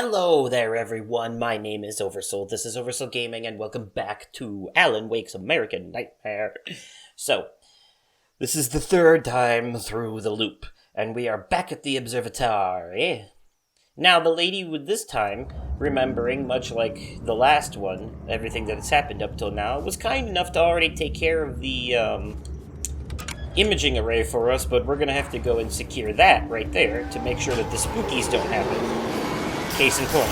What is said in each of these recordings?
Hello there, everyone. My name is Oversoul. This is Oversoul Gaming, and welcome back to Alan Wake's American Nightmare. So, this is the third time through the loop, and we are back at the observatory. Now, the lady with this time, remembering, much like the last one, everything that has happened up till now, was kind enough to already take care of the, imaging array for us, but we're gonna have to go and secure that right there to make sure that the spookies don't happen. Case in point.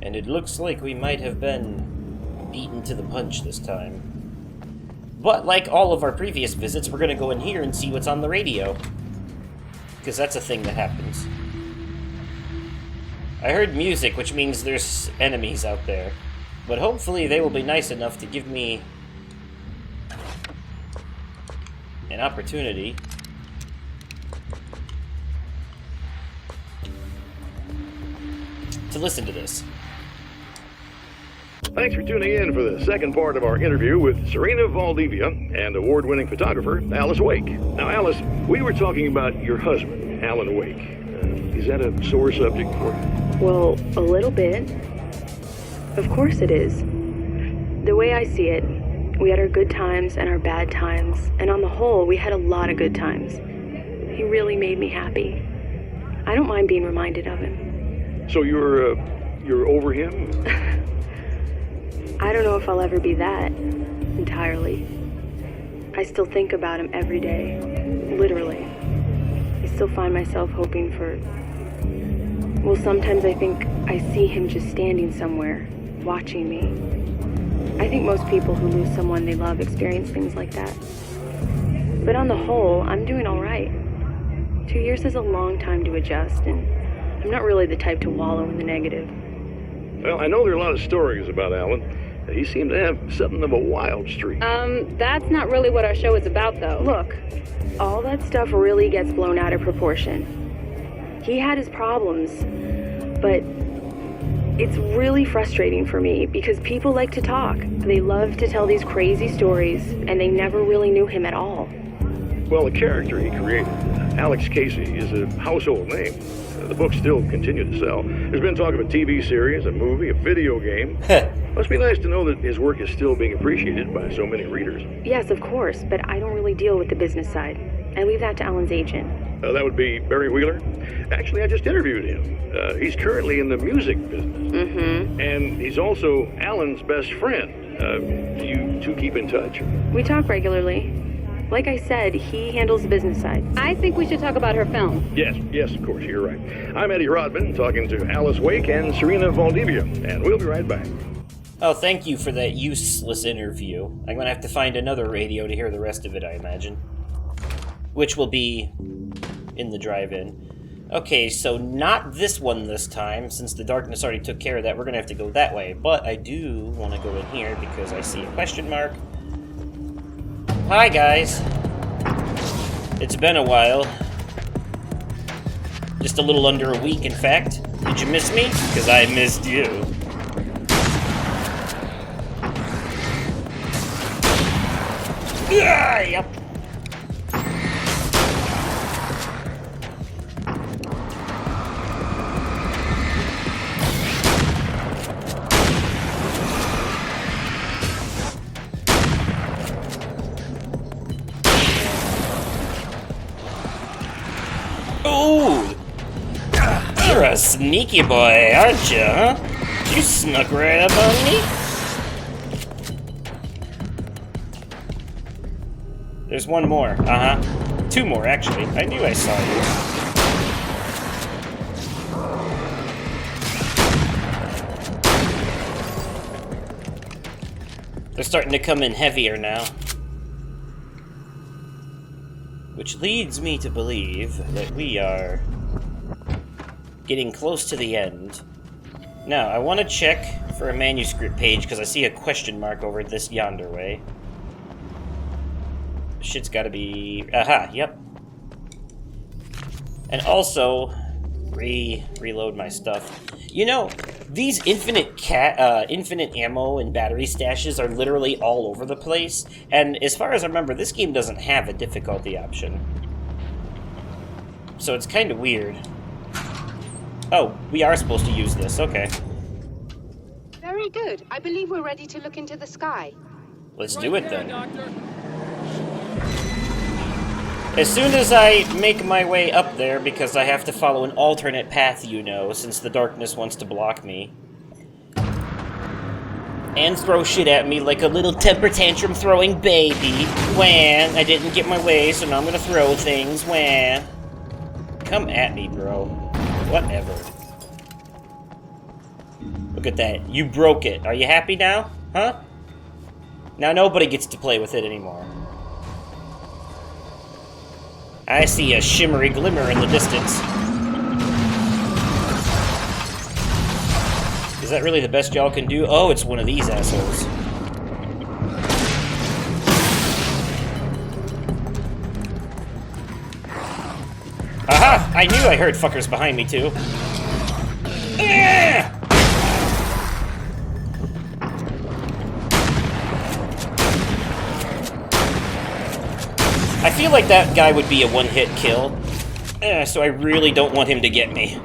And it looks like we might have been beaten to the punch this time. But like all of our previous visits, we're gonna go in here and see what's on the radio. Because that's a thing that happens. I heard music, which means there's enemies out there. But hopefully they will be nice enough to give me an opportunity to listen to this. Thanks for tuning in for the second part of our interview with Serena Valdivia and award-winning photographer Alice Wake. Now, Alice, we were talking about your husband, Alan Wake. Is that a sore subject for you? Well, a little bit. Of course it is. The way I see it, we had our good times and our bad times, and on the whole, we had a lot of good times. He really made me happy. I don't mind being reminded of him. So you're over him? I don't know if I'll ever be that, entirely. I still think about him every day, literally. I still find myself hoping for... Well, sometimes I think I see him just standing somewhere, watching me. I think most people who lose someone they love experience things like that. But on the whole, I'm doing all right. 2 years is a long time to adjust, and I'm not really the type to wallow in the negative. Well, I know there are a lot of stories about Alan. He seemed to have something of a wild streak. That's not really what our show is about, though. Look, all that stuff really gets blown out of proportion. He had his problems, but it's really frustrating for me because people like to talk. They love to tell these crazy stories, and they never really knew him at all. Well, the character he created, Alex Casey, is a household name. The books still continue to sell. There's been talk of a TV series, a movie, a video game. Must be nice to know that his work is still being appreciated by so many readers. Yes, of course, but I don't really deal with the business side. I leave that to Alan's agent. That would be Barry Wheeler. Actually, I just interviewed him. He's currently in the music business. Mm-hmm. And he's also Alan's best friend. Do you two keep in touch? We talk regularly. Like I said, he handles the business side. I think we should talk about her film. Yes, of course, you're right. I'm Eddie Rodman, talking to Alice Wake and Serena Valdivia, and we'll be right back. Oh, thank you for that useless interview. I'm gonna have to find another radio to hear the rest of it, I imagine. Which will be in the drive-in. Okay, so not this one this time, since the darkness already took care of that. We're gonna have to go that way, but I do want to go in here because I see a question mark. Hi, guys. It's been a while. Just a little under a week, in fact. Did you miss me? Because I missed you. Yeah, yep. Ooh! You're a sneaky boy, aren't you, huh? You snuck right up on me? There's one more, uh-huh. Two more, actually. I knew I saw you. They're starting to come in heavier now. Which leads me to believe that we are getting close to the end. Now, I want to check for a manuscript page because I see a question mark over this yonder way. Shit's gotta be... Aha, yep. And also, reload my stuff. You know, these infinite ammo and battery stashes are literally all over the place, and as far as I remember, this game doesn't have a difficulty option. so it's kind of weird. Oh, we are supposed to use this, okay. Very good. I believe we're ready to look into the sky. Let's do it then. As soon as I make my way up there, because I have to follow an alternate path, you know, since the darkness wants to block me. And throw shit at me like a little temper tantrum throwing baby. Wah, I didn't get my way, so now I'm gonna throw things. Wah. Come at me, bro. Whatever. Look at that. You broke it. Are you happy now? Huh? Now nobody gets to play with it anymore. I see a shimmery glimmer in the distance. Is that really the best y'all can do? Oh, it's one of these assholes. Aha! I knew I heard fuckers behind me, too. Yeah! I feel like that guy would be a one-hit kill, so I really don't want him to get me.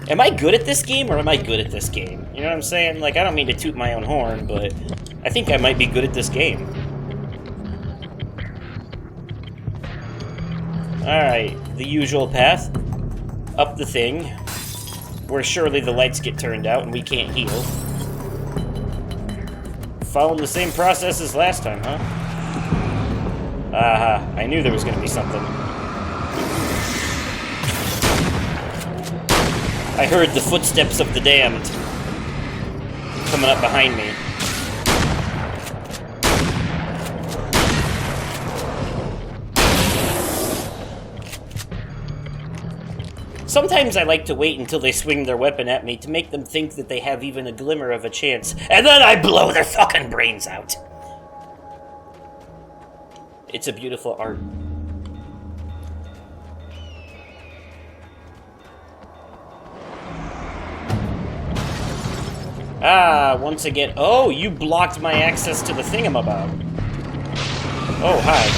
Am I good at this game, or am I good at this game? You know what I'm saying? Like, I don't mean to toot my own horn, but I think I might be good at this game. Alright, the usual path. Up the thing, where surely the lights get turned out and we can't heal. Following the same process as last time, huh? Aha, I knew there was gonna be something. I heard the footsteps of the damned coming up behind me. Sometimes I like to wait until they swing their weapon at me to make them think that they have even a glimmer of a chance, and then I blow their fucking brains out. It's a beautiful art. Ah, once again. Oh, you blocked my access to the thingamabob. Oh, hi.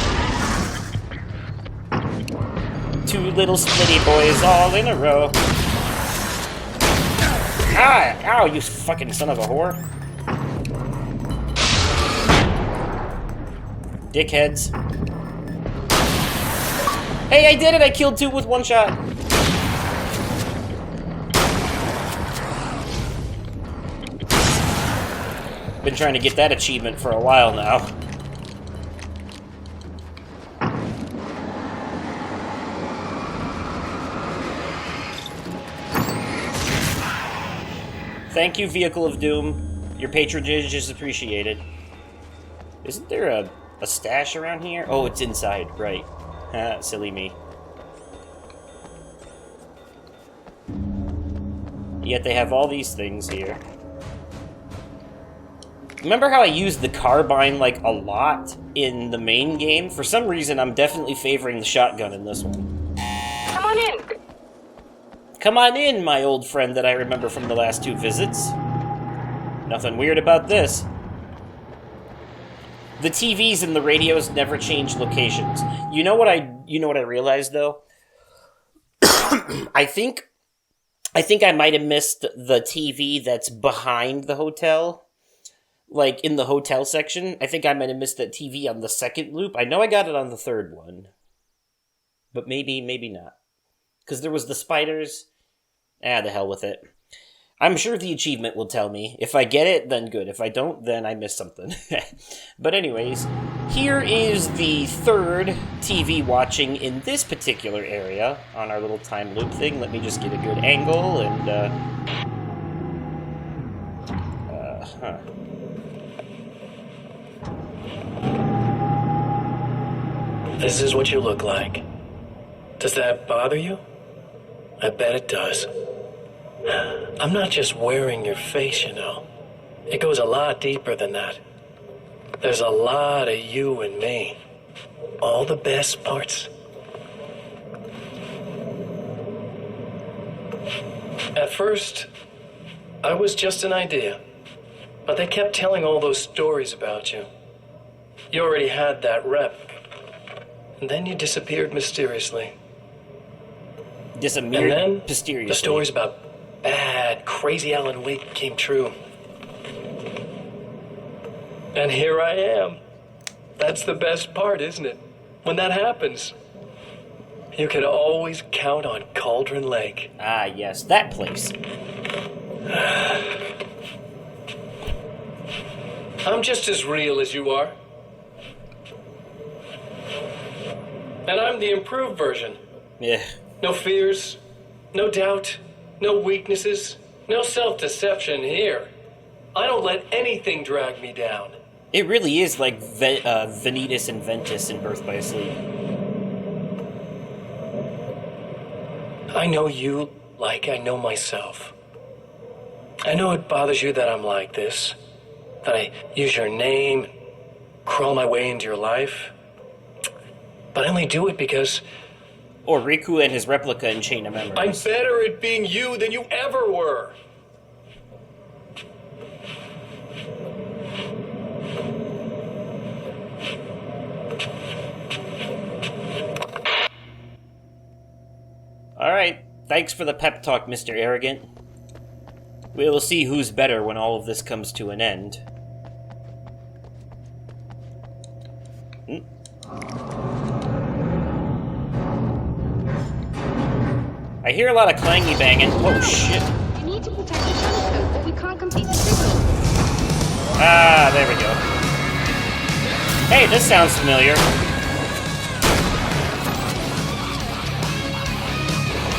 Two little splitty boys all in a row. Ah! Ow, you fucking son of a whore. Dickheads. Hey, I did it! I killed two with one shot. Been trying to get that achievement for a while now. Thank you, Vehicle of Doom. Your patronage is appreciated. Isn't there a stash around here? Oh, it's inside, right. Ha, silly me. Yet they have all these things here. Remember how I used the carbine, like, a lot in the main game? For some reason, I'm definitely favoring the shotgun in this one. Come on in. Come on in, my old friend that I remember from the last two visits. Nothing weird about this. The TVs and the radios never change locations. You know what I realized, though? I think I might have missed the TV that's behind the hotel. Like, in the hotel section. I think I might have missed that TV on the second loop. I know I got it on the third one. But maybe not. Because there was the spiders. The hell with it. I'm sure the achievement will tell me. If I get it, then good. If I don't, then I missed something. But anyways, here is the third TV watching in this particular area on our little time loop thing. Let me just get a good angle and, This is what you look like. Does that bother you? I bet it does. I'm not just wearing your face, you know. It goes a lot deeper than that. There's a lot of you and me. All the best parts. At first, I was just an idea. But they kept telling all those stories about you. You already had that rep. And then you disappeared mysteriously. Disappeared And then mysteriously. the stories about bad, crazy Alan Wake came true. And here I am. That's the best part, isn't it? When that happens, you can always count on Cauldron Lake. Ah, yes, that place. I'm just as real as you are. And I'm the improved version. Yeah. No fears, no doubt, no weaknesses, no self-deception here. I don't let anything drag me down. It really is like Vanitas and Ventus in Birth by Sleep. I know you like I know myself. I know it bothers you that I'm like this, that I use your name, crawl my way into your life. But I only do it because Or Riku and his replica in Chain of Memories. I'm better at being you than you ever were. Alright, thanks for the pep talk, Mr. Arrogant. We will see who's better when all of this comes to an end. I hear a lot of clangy banging. Oh shit. You need to protect the telescope or we can't complete the signal. Ah, there we go. Hey, this sounds familiar.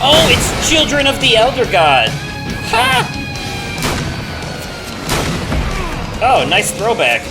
Oh, it's Children of the Elder God! Ha! Oh, nice throwback.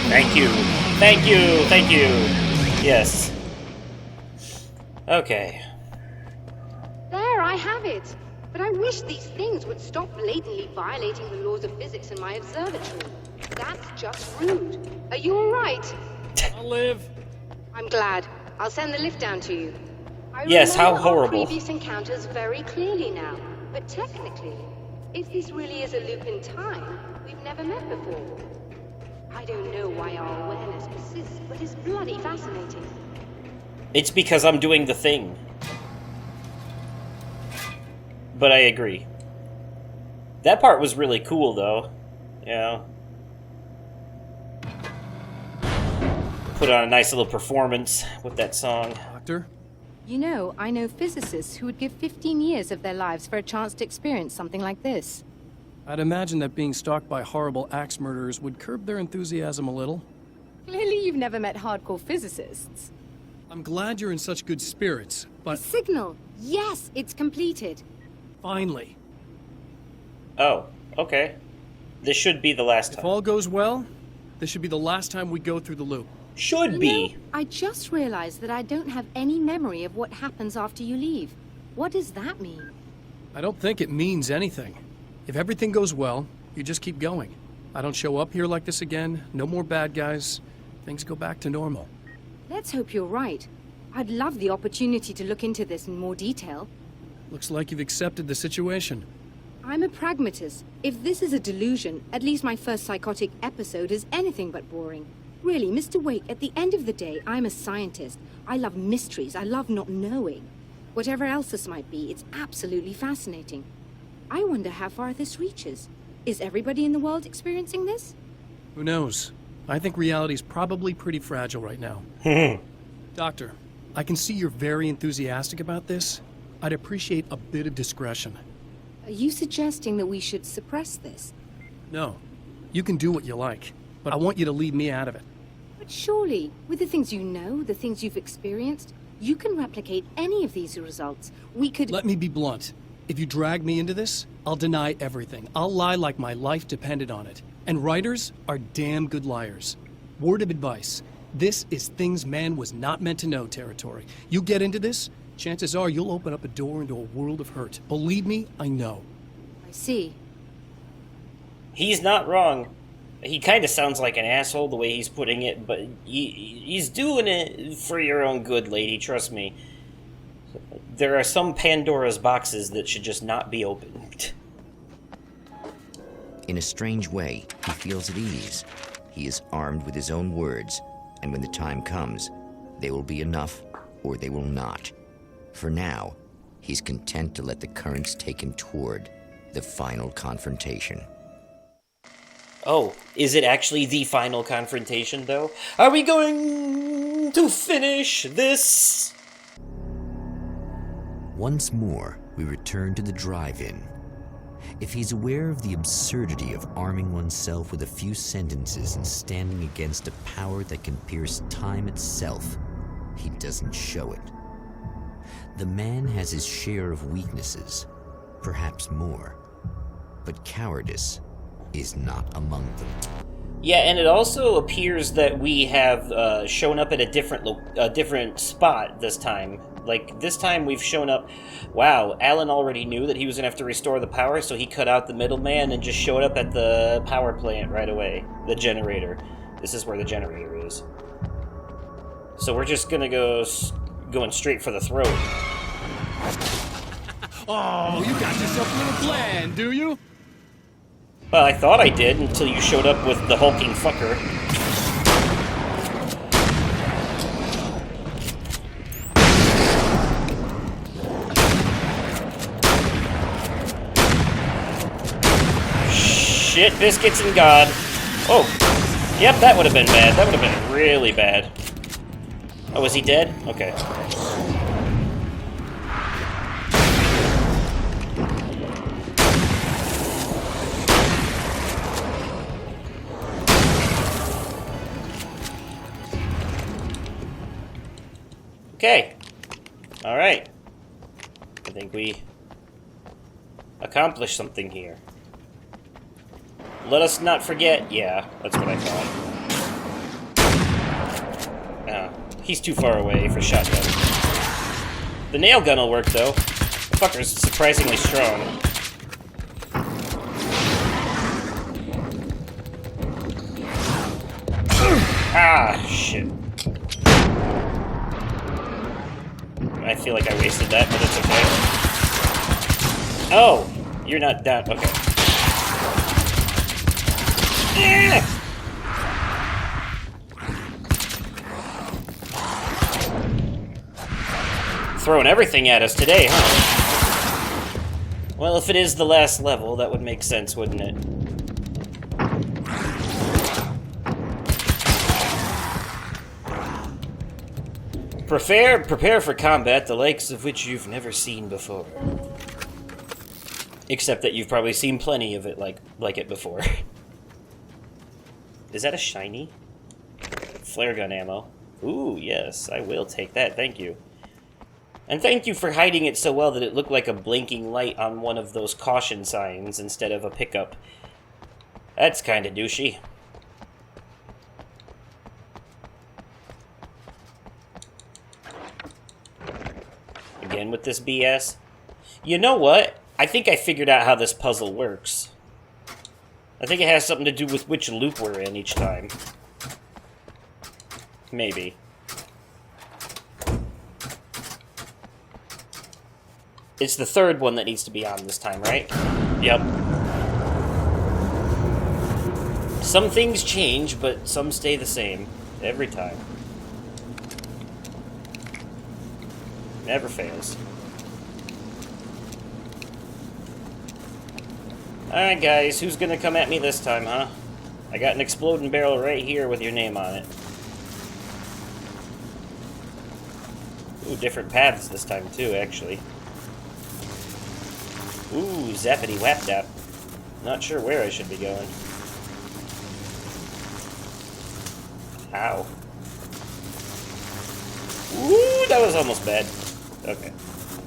Thank you. Thank you. Thank you. Yes. Okay. There, I have it. But I wish these things would stop blatantly violating the laws of physics in my observatory. That's just rude. Are you all right? I'll live. I'm glad. I'll send the lift down to you. I Yes, how remember our horrible. previous encounters very clearly now. But technically, if this really is a loop in time, we've never met before. I don't know why our awareness persists, but it's bloody fascinating. It's because I'm doing the thing. But I agree. That part was really cool, though. You know? Put on a nice little performance with that song. Doctor? You know, I know physicists who would give 15 years of their lives for a chance to experience something like this. I'd imagine that being stalked by horrible axe murderers would curb their enthusiasm a little. Clearly you've never met hardcore physicists. I'm glad you're in such good spirits, but Signal! Yes, it's completed. finally, Oh, okay. This should be the last if time. all goes well, this should be the last time we go through the loop. Should You be. know, I just realized that I don't have any memory of what happens after you leave. What does that mean? I don't think it means anything. If everything goes well, you just keep going. I don't show up here like this again, no more bad guys. Things go back to normal. Let's hope you're right. I'd love the opportunity to look into this in more detail. Looks like you've accepted the situation. I'm a pragmatist. If this is a delusion, at least my first psychotic episode is anything but boring. Really, Mr. Wake, at the end of the day, I'm a scientist. I love mysteries. I love not knowing. Whatever else this might be, it's absolutely fascinating. I wonder how far this reaches. Is everybody in the world experiencing this? Who knows? I think reality's probably pretty fragile right now. Doctor, I can see you're very enthusiastic about this. I'd appreciate a bit of discretion. Are you suggesting that we should suppress this? No. You can do what you like, but I want you to leave me out of it. But surely, with the things you know, the things you've experienced, you can replicate any of these results. We could... Let me be blunt. If you drag me into this, I'll deny everything. I'll lie like my life depended on it. And writers are damn good liars. Word of advice. This is things man was not meant to know territory. You get into this, chances are you'll open up a door into a world of hurt. Believe me, I know. I see. He's not wrong. He kind of sounds like an asshole the way he's putting it, but he's doing it for your own good, lady, trust me. There are some Pandora's boxes that should just not be opened. In a strange way, he feels at ease. He is armed with his own words, and when the time comes, they will be enough or they will not. For now, he's content to let the currents take him toward the final confrontation. Oh, is it actually the final confrontation, though? Are we going to finish this? Once more, we return to the drive-in. If he's aware of the absurdity of arming oneself with a few sentences and standing against a power that can pierce time itself, he doesn't show it. The man has his share of weaknesses, perhaps more, but cowardice is not among them. Yeah, and it also appears that we have shown up at a different spot this time. Like, this time we've shown up... Wow, Alan already knew that he was going to have to restore the power, so he cut out the middleman and just showed up at the power plant right away. The generator. This is where the generator is. So we're just going to go... going straight for the throat. Oh, you got yourself a little plan, do you? Well, I thought I did until you showed up with the hulking fucker. Shit, biscuits and God. Oh, yep, that would have been bad. That would have been really bad. Oh, is he dead? Okay. Okay. Alright. I think we accomplished something here. Let us not forget... Yeah, that's what I thought. Oh, he's too far away for shotgun. The nail gun will work, though. The fucker's surprisingly strong. Ah, shit. I feel like I wasted that, but it's okay. Oh! You're not down. Okay. Throwing everything at us today, huh? Well, if it is the last level, that would make sense, wouldn't it? Prepare for combat, the likes of which you've never seen before. Except that you've probably seen plenty of it like it before. Is that a shiny? Flare gun ammo. Ooh, yes, I will take that, thank you. And thank you for hiding it so well that it looked like a blinking light on one of those caution signs instead of a pickup. That's kinda douchey. Again with this BS. You know what? I think I figured out how this puzzle works. I think it has something to do with which loop we're in each time. Maybe. It's the third one that needs to be on this time, right? Yep. Some things change, but some stay the same. Every time. Never fails. Alright guys, who's gonna come at me this time, huh? I got an exploding barrel right here with your name on it. Ooh, different paths this time too, actually. Ooh, zappity wap dap. Not sure where I should be going. Ow. Ooh, that was almost bad. Okay.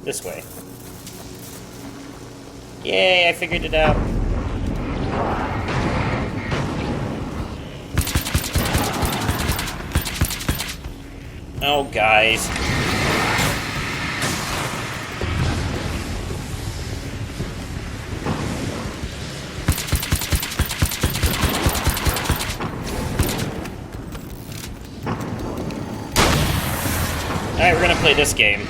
This way. Yay, I figured it out. Oh, guys. Alright, we're gonna play this game.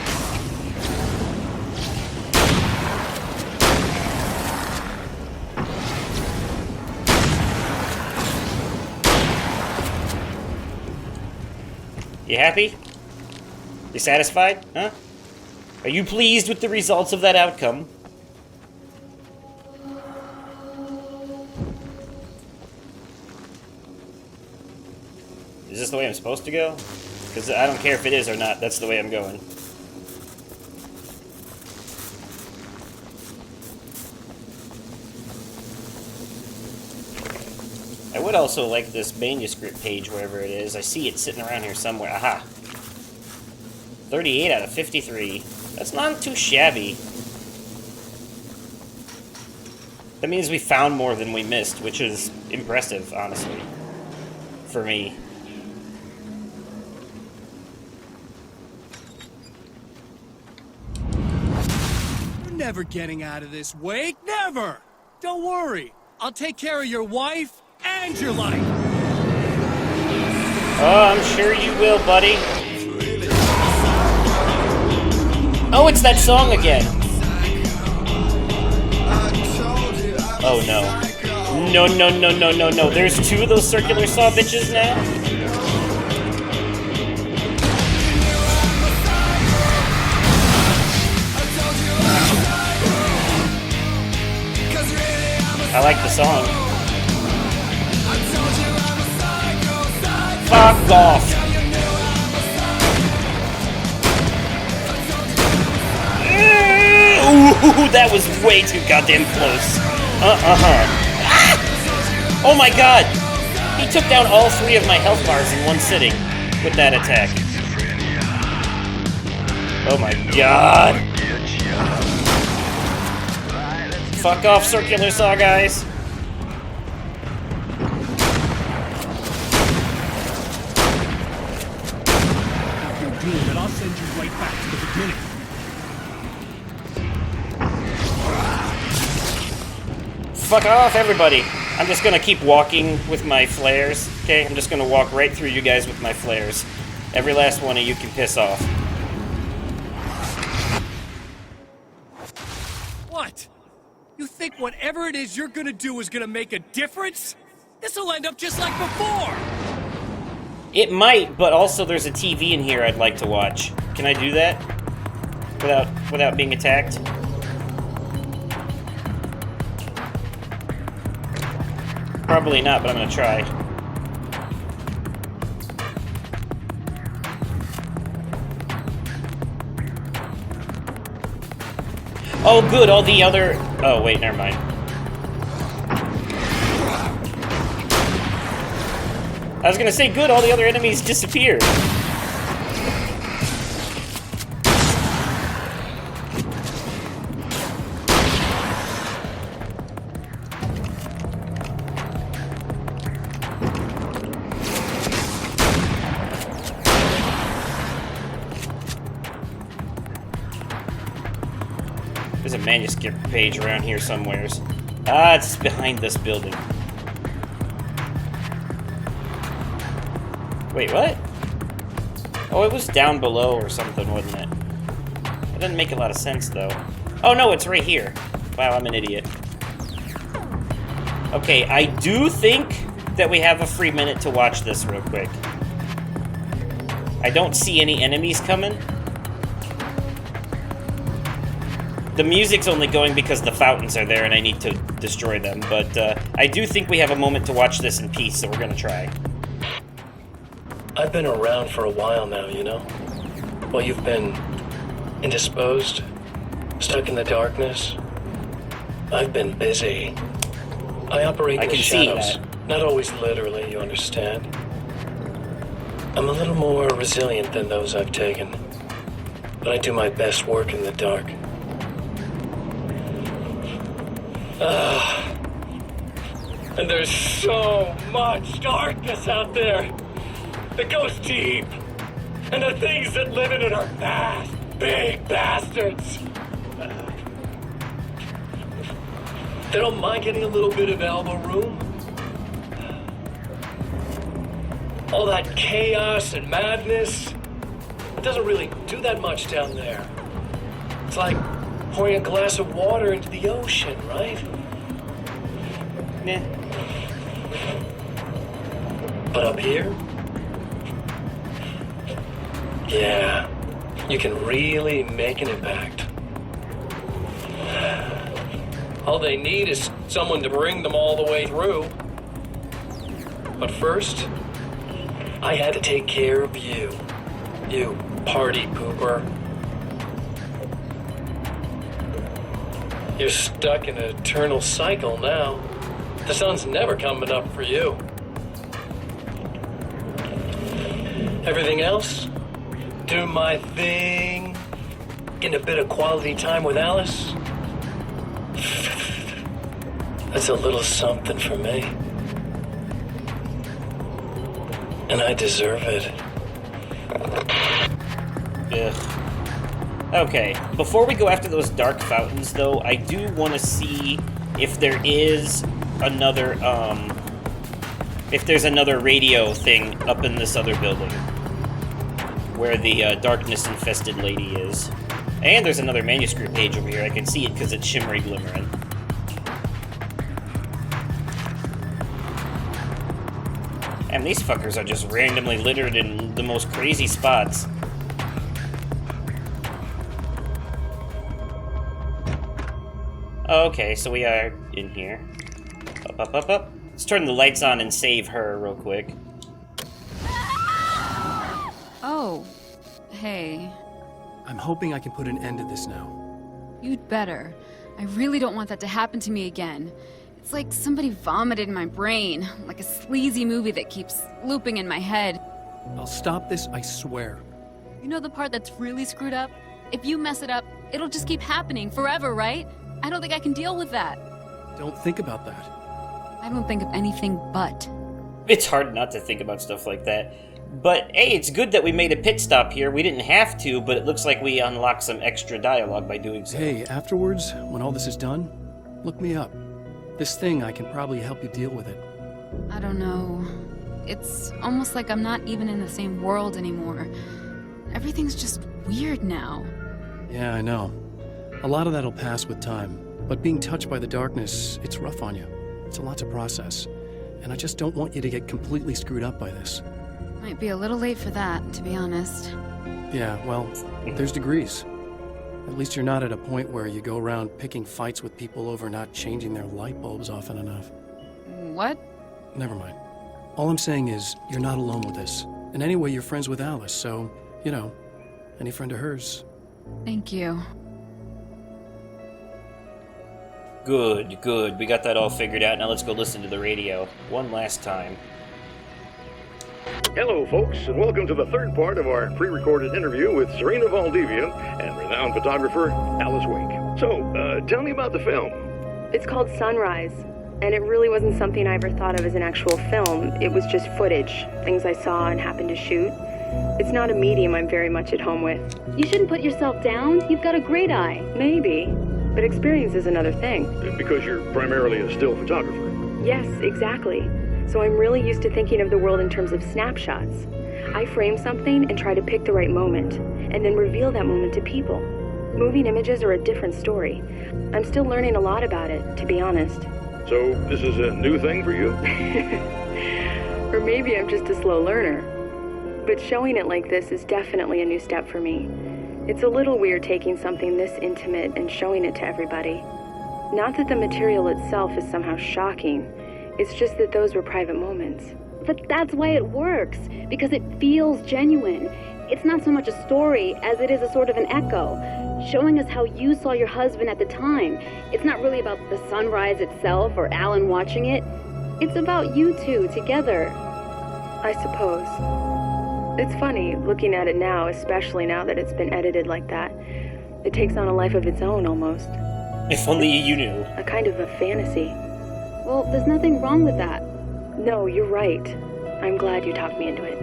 You happy? You satisfied? Huh? Are you pleased with the results of that outcome? Is this the way I'm supposed to go? Because I don't care if it is or not, that's the way I'm going. I would also like this manuscript page, wherever it is. I see it sitting around here somewhere. Aha! 38 out of 53. That's not too shabby. That means we found more than we missed, which is impressive, honestly. For me. You're never getting out of this, Wake. Never! Don't worry. I'll take care of your wife and your life. Oh, I'm sure you will, buddy. Oh, it's that song again. Oh, no. No, no, no, no, no, no. There's two of those circular saw bitches now? I like the song. Fuck off. Ooh, that was way too goddamn close. Ah! Oh my god! He took down all 3 of my health bars in one sitting with that attack. Oh my god! Fuck off, circular saw guys! And I'll send you right back to the beginning. Fuck off, everybody! I'm just gonna keep walking with my flares, okay? I'm just gonna walk right through you guys with my flares. Every last one of you can piss off. What? You think whatever it is you're gonna do is gonna make a difference? This'll end up just like before! It might, but also there's a TV in here I'd like to watch. Can I do that? Without being attacked? Probably not, but I'm gonna try. Oh, good, all the other... Oh, wait, never mind. I was gonna say, good, all the other enemies disappeared. There's a manuscript page around here somewheres. Ah, it's behind this building. Wait, what? Oh, it was down below or something, wasn't it? That didn't make a lot of sense, though. Oh no, it's right here. Wow, I'm an idiot. Okay, I do think that we have a free minute to watch this real quick. I don't see any enemies coming. The music's only going because the fountains are there and I need to destroy them, but I do think we have a moment to watch this in peace, so we're gonna try. I've been around for a while now, you know? Well, you've been indisposed, stuck in the darkness. I've been busy. I operate in the shadows. Not always literally, you understand? I'm a little more resilient than those I've taken, but I do my best work in the dark. And there's so much darkness out there that goes deep, and the things that live in it are vast, big bastards. They don't mind getting a little bit of elbow room. All that chaos and madness, it doesn't really do that much down there. It's like pouring a glass of water into the ocean, right? Nah. But up here, yeah, you can really make an impact. All they need is someone to bring them all the way through. But first, I had to take care of you. You party pooper. You're stuck in an eternal cycle now. The sun's never coming up for you. Everything else? Do my thing. Getting a bit of quality time with Alice. That's a little something for me. And I deserve it. Ugh. Okay, before we go after those dark fountains, though, I do want to see if there is another, if there's another radio thing up in this other building. Where the darkness-infested lady is. And there's another manuscript page over here. I can see it because it's shimmery glimmering. And these fuckers are just randomly littered in the most crazy spots. Okay, so we are in here. Up. Let's turn the lights on and save her real quick. Oh, hey. I'm hoping I can put an end to this now. You'd better. I really don't want that to happen to me again. It's like somebody vomited in my brain, like a sleazy movie that keeps looping in my head. I'll stop this, I swear. You know the part that's really screwed up? If you mess it up, it'll just keep happening forever, right? I don't think I can deal with that. Don't think about that. I don't think of anything but. It's hard not to think about stuff like that. But, hey, it's good that we made a pit stop here. We didn't have to, but it looks like we unlocked some extra dialogue by doing so. Hey, afterwards, when all this is done, look me up. This thing, I can probably help you deal with it. I don't know. It's almost like I'm not even in the same world anymore. Everything's just weird now. Yeah, I know. A lot of that'll pass with time. But being touched by the darkness, it's rough on you. It's a lot to process. And I just don't want you to get completely screwed up by this. Might be a little late for that, to be honest. Yeah, well, there's degrees. At least you're not at a point where you go around picking fights with people over not changing their light bulbs often enough. What? Never mind. All I'm saying is, you're not alone with this. And anyway, you're friends with Alice, so, you know, any friend of hers. Thank you. Good. We got that all figured out. Now let's go listen to the radio one last time. Hello, folks, and welcome to the third part of our pre-recorded interview with Serena Valdivia and renowned photographer Alice Wake. So, tell me about the film. It's called Sunrise, and it really wasn't something I ever thought of as an actual film. It was just footage, things I saw and happened to shoot. It's not a medium I'm very much at home with. You shouldn't put yourself down. You've got a great eye. Maybe, but experience is another thing. Because you're primarily a still photographer. Yes, exactly. So I'm really used to thinking of the world in terms of snapshots. I frame something and try to pick the right moment, and then reveal that moment to people. Moving images are a different story. I'm still learning a lot about it, to be honest. So, this is a new thing for you? Or maybe I'm just a slow learner. But showing it like this is definitely a new step for me. It's a little weird taking something this intimate and showing it to everybody. Not that the material itself is somehow shocking. It's just that those were private moments. But that's why it works, because it feels genuine. It's not so much a story as it is a sort of an echo, showing us how you saw your husband at the time. It's not really about the sunrise itself or Alan watching it. It's about you two together. I suppose. It's funny, looking at it now, especially now that it's been edited like that. It takes on a life of its own, almost. If only you knew. A kind of a fantasy. Well, there's nothing wrong with that. No, you're right. I'm glad you talked me into it.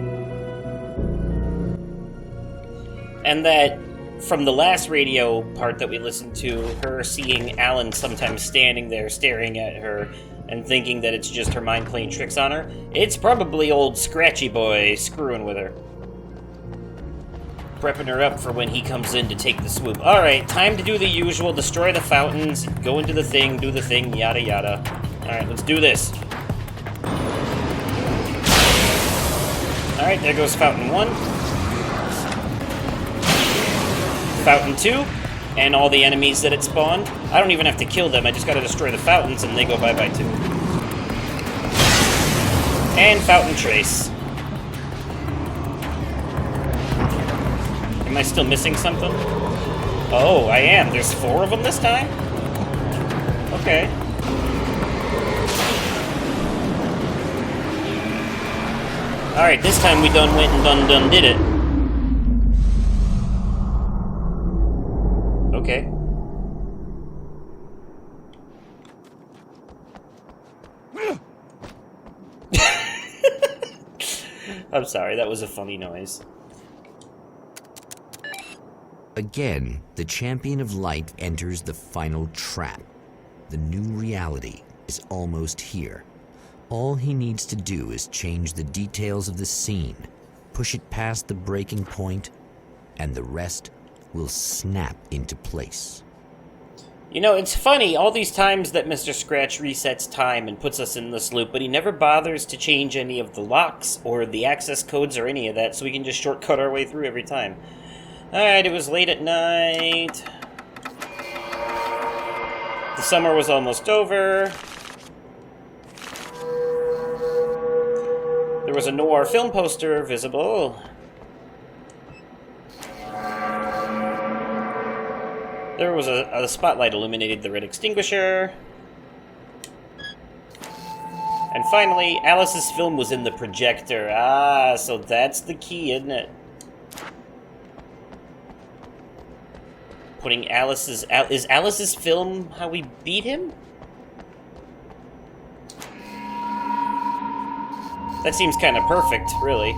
And that, from the last radio part that we listened to, her seeing Alan sometimes standing there staring at her and thinking that it's just her mind playing tricks on her, it's probably old Scratchy Boy screwing with her. Prepping her up for when he comes in to take the swoop. Alright, time to do the usual, destroy the fountains, go into the thing, do the thing, yada yada. Alright, let's do this. Alright, there goes Fountain 1. Fountain 2, and all the enemies that it spawned. I don't even have to kill them, I just gotta destroy the fountains and they go bye-bye too. And Fountain Trace. Am I still missing something? Oh, I am. There's 4 of them this time? Okay. Alright, this time we done went and done did it. Okay. I'm sorry, that was a funny noise. Again, the Champion of Light enters the final trap. The new reality is almost here. All he needs to do is change the details of the scene, push it past the breaking point, and the rest will snap into place. You know, it's funny, all these times that Mr. Scratch resets time and puts us in this loop, but he never bothers to change any of the locks or the access codes or any of that, so we can just shortcut our way through every time. Alright, it was late at night. The summer was almost over. There was a noir film poster visible. There was a spotlight illuminated the red extinguisher. And finally, Alice's film was in the projector. Ah, so that's the key, isn't it? Putting Alice's... Is Alice's film how we beat him? That seems kind of perfect, really.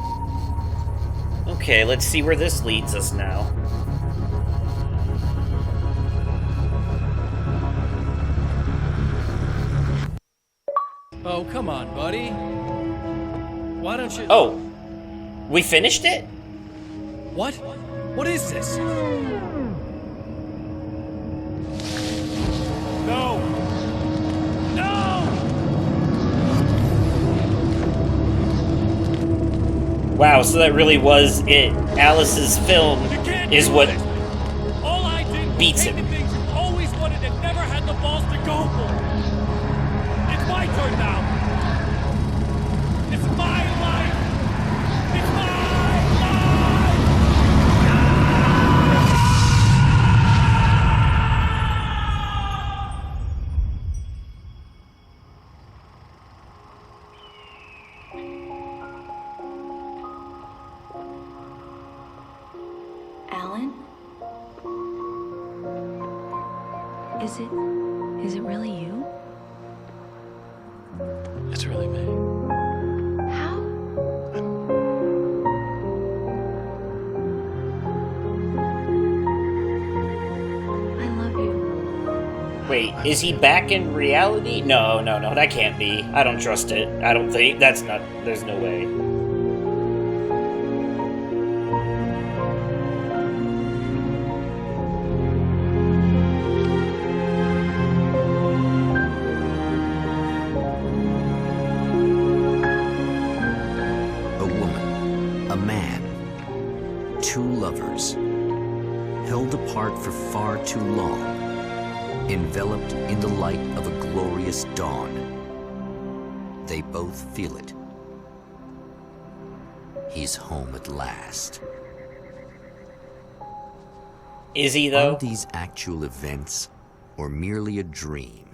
Okay, let's see where this leads us now. Oh, come on, buddy. Why don't you... Oh, we finished it? What? What is this? No! No! Wow, so that really was it. Alice's film is what All I did beats was him. take the things you always wanted and never had the balls to go for. It's my turn now. It's my life. It's my Alan? Is it really you? It's really me. How? I love you. Wait, is he back in reality? No, that can't be. I don't trust it. I don't think. That's not. There's no way. held apart for far too long, enveloped in the light of a glorious dawn. They both feel it. He's home at last. Is he, though? Are these actual events, or merely a dream?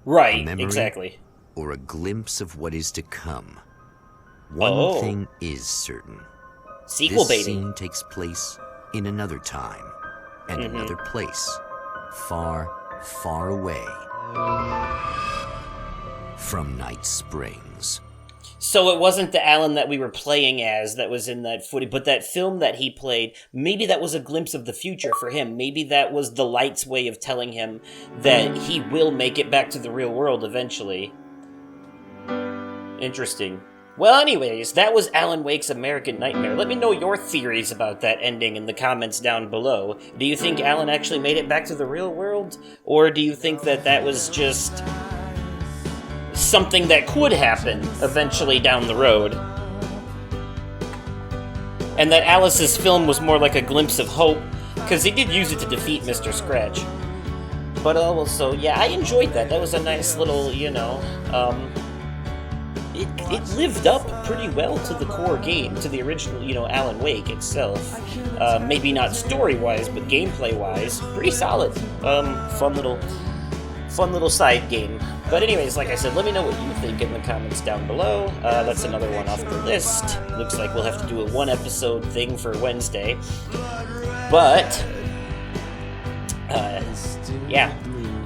Right, A memory, exactly. or a glimpse of what is to come? One thing is certain. Sequel This baiting. scene takes place in another time and another place, far, far away from Night Springs. So it wasn't the Alan that we were playing as that was in that footage, but that film that he played, maybe that was a glimpse of the future for him. Maybe that was the light's way of telling him that he will make it back to the real world eventually. Interesting. Well, anyways, that was Alan Wake's American Nightmare. Let me know your theories about that ending in the comments down below. Do you think Alan actually made it back to the real world? Or do you think that that was just something that could happen eventually down the road? And that Alice's film was more like a glimpse of hope, because he did use it to defeat Mr. Scratch. But also, yeah, I enjoyed that. That was a nice little, it lived up pretty well to the core game, to the original, Alan Wake itself. Maybe not story-wise, but gameplay-wise, pretty solid. Fun little side game. But anyways, like I said, let me know what you think in the comments down below. That's another one off the list. Looks like we'll have to do a one-episode thing for Wednesday. But, yeah.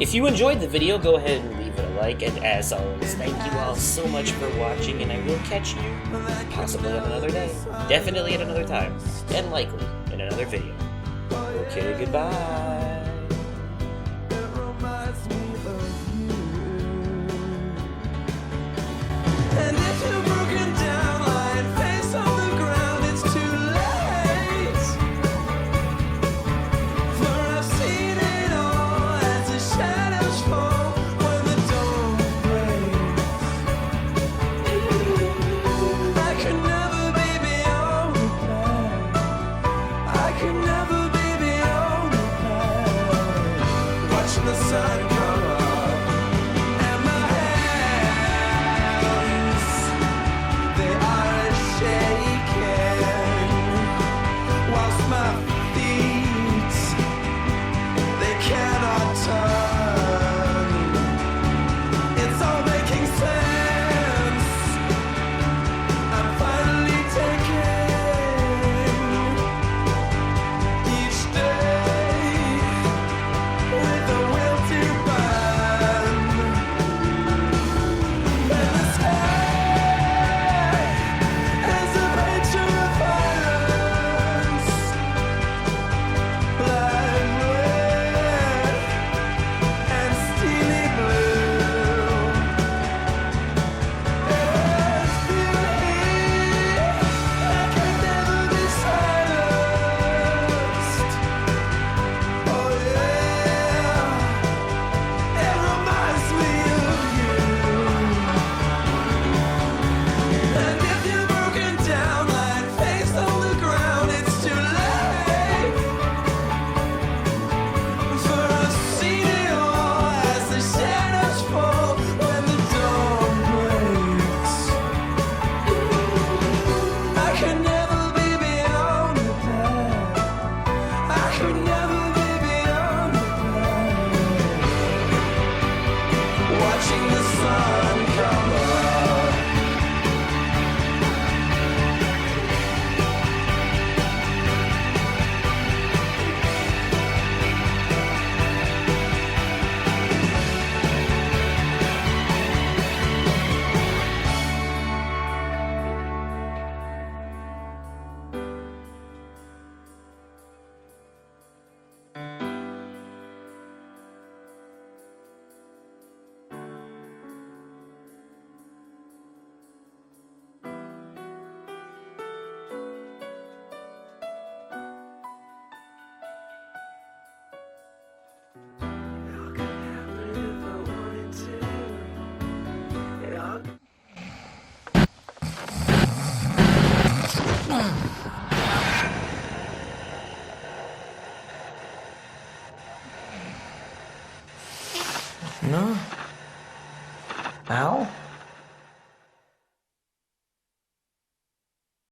If you enjoyed the video, go ahead and leave it a like. And as always, thank you all so much for watching, and I will catch you possibly on another day. Definitely at another time. And likely in another video. Okay, goodbye. No? Al?